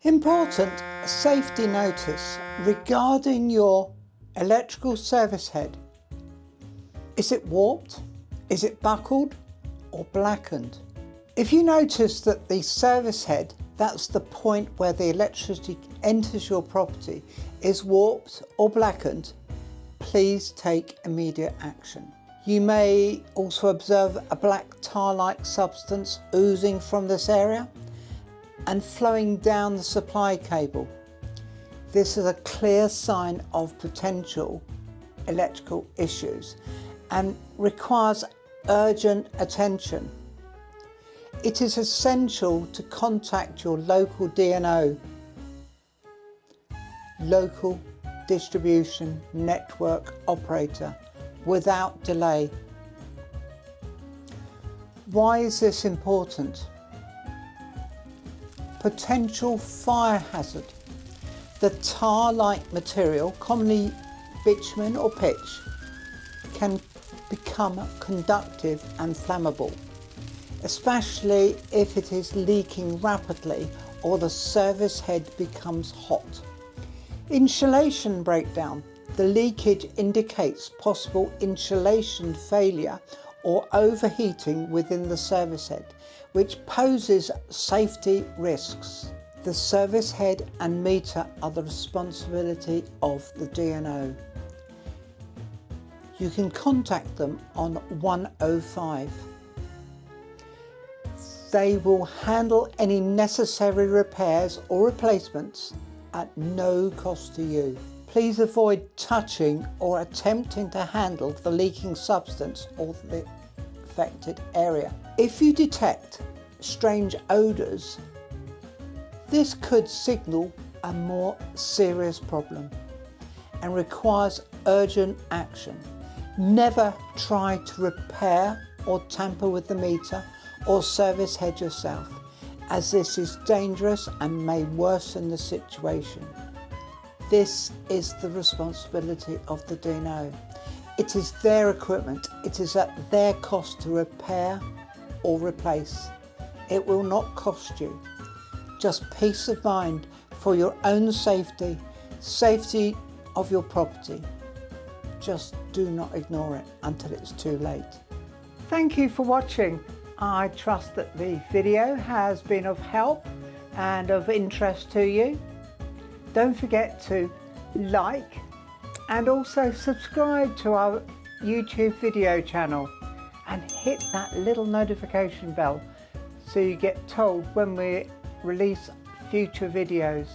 Important safety notice regarding your electrical service head. Is it warped? Is it buckled or blackened? If you notice that the service head, that's the point where the electricity enters your property, is warped or blackened, please take immediate action. You may also observe a black tar-like substance oozing from this area and flowing down the supply cable. This is a clear sign of potential electrical issues and requires urgent attention. It is essential to contact your local DNO, local distribution network operator, without delay. Why is this important? Potential fire hazard. The tar-like material, commonly bitumen or pitch, can become conductive and flammable, especially if it is leaking rapidly or the service head becomes hot. Insulation breakdown. The leakage indicates possible insulation failure or overheating within the service head, which poses safety risks. The service head and meter are the responsibility of the DNO. You can contact them on 105. They will handle any necessary repairs or replacements at no cost to you. Please avoid touching or attempting to handle the leaking substance or the affected area. If you detect strange odors, this could signal a more serious problem and requires urgent action. Never try to repair or tamper with the meter or service head yourself, as this is dangerous and may worsen the situation. This is the responsibility of the DNO. It is their equipment. It is at their cost to repair or replace. It will not cost you. Just peace of mind for your own safety, safety of your property. Just do not ignore it until it's too late. Thank you for watching. I trust that the video has been of help and of interest to you. Don't forget to like and also subscribe to our YouTube video channel and hit that little notification bell so you get told when we release future videos.